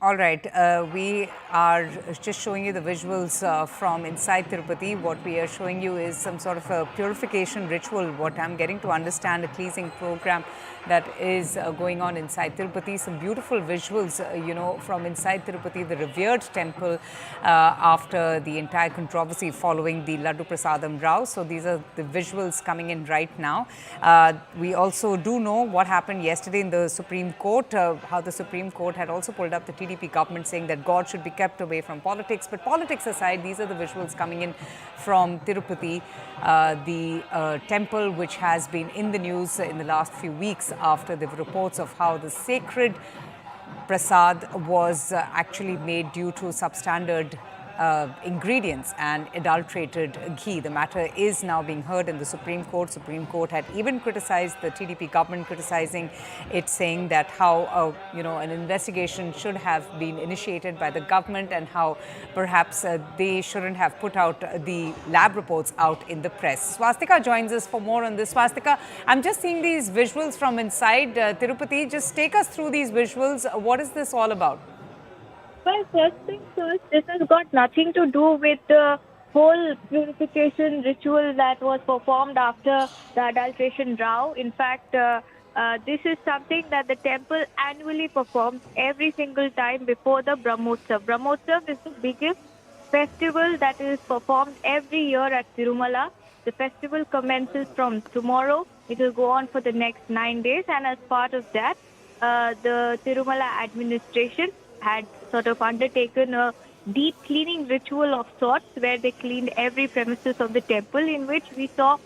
All right, we are just showing you the visuals from inside Tirupati. What we are showing you is some sort of a purification ritual, what I'm getting to understand, a cleansing program that is going on inside Tirupati. Some beautiful visuals, from inside Tirupati, the revered temple after the entire controversy following the Laddu Prasadam Rao. So these are the visuals coming in right now. We also do know what happened yesterday in the Supreme Court, how the Supreme Court had also pulled up the TDP government saying that God should be kept away from politics. But politics aside, these are the visuals coming in from Tirupati, the temple which has been in the news in the last few weeks after the reports of how the sacred prasad was actually made due to substandard ingredients and adulterated ghee. The matter is now being heard in the Supreme Court. Supreme Court had even criticized the TDP government, criticizing it, saying that how an investigation should have been initiated by the government and how perhaps they shouldn't have put out the lab reports out in the press. Swastika joins us for more on this. Swastika, I'm just seeing these visuals from inside Tirupati. Just take us through these visuals. What is this all about? Well, first things first, this has got nothing to do with the whole purification ritual that was performed after the adulteration row. In fact, this is something that the temple annually performs every single time before the Brahmotsavam. Brahmotsavam is the biggest festival that is performed every year at Tirumala. The festival commences from tomorrow. It will go on for the next 9 days, and as part of that, the Tirumala administration had sort of undertaken a deep cleaning ritual of sorts where they cleaned every premises of the temple, in which we saw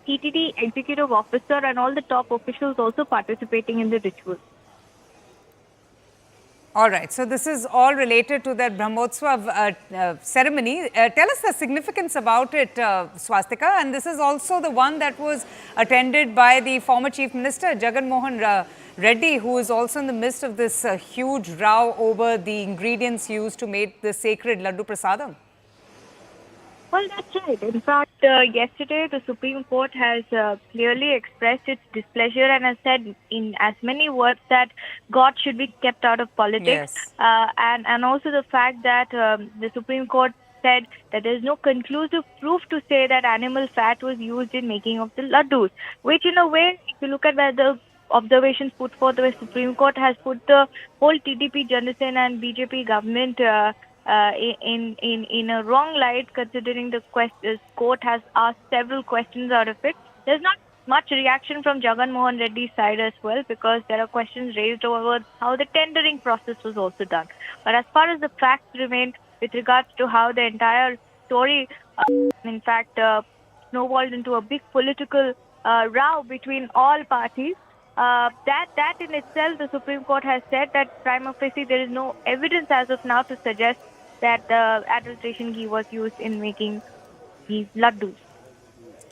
TTD executive officer and all the top officials also participating in the ritual. All right, so this is all related to that Brahmotsavam ceremony. Tell us the significance about it, Swastika. And this is also the one that was attended by the former Chief Minister, Jagan Mohan Reddy, who is also in the midst of this huge row over the ingredients used to make the sacred Laddu Prasadam. Well, that's right. In fact, yesterday the Supreme Court has clearly expressed its displeasure and has said in as many words that God should be kept out of politics. Yes. And also the fact that the Supreme Court said that there is no conclusive proof to say that animal fat was used in making of the laddus, which in a way, if you look at where the observations put forth, the Supreme Court has put the whole TDP, Janasena and BJP government in a wrong light, considering the court has asked several questions out of it. There's not much reaction from Jagan Mohan Reddy's side as well, because there are questions raised over how the tendering process was also done. But as far as the facts remain with regards to how the entire story, in fact, snowballed into a big political row between all parties, that in itself, the Supreme Court has said that prima facie there is no evidence as of now to suggest that adulteration ghee was used in making these laddus.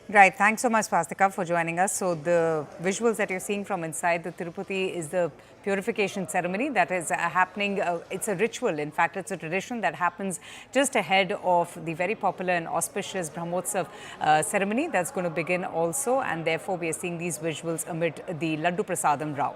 Right. Thanks so much, Swastika, for joining us. So the visuals that you're seeing from inside the Tirupati is the purification ceremony that is happening. It's a ritual. In fact, it's a tradition that happens just ahead of the very popular and auspicious Brahmotsavam ceremony that's going to begin also. And therefore, we are seeing these visuals amid the Laddu Prasadam Rao.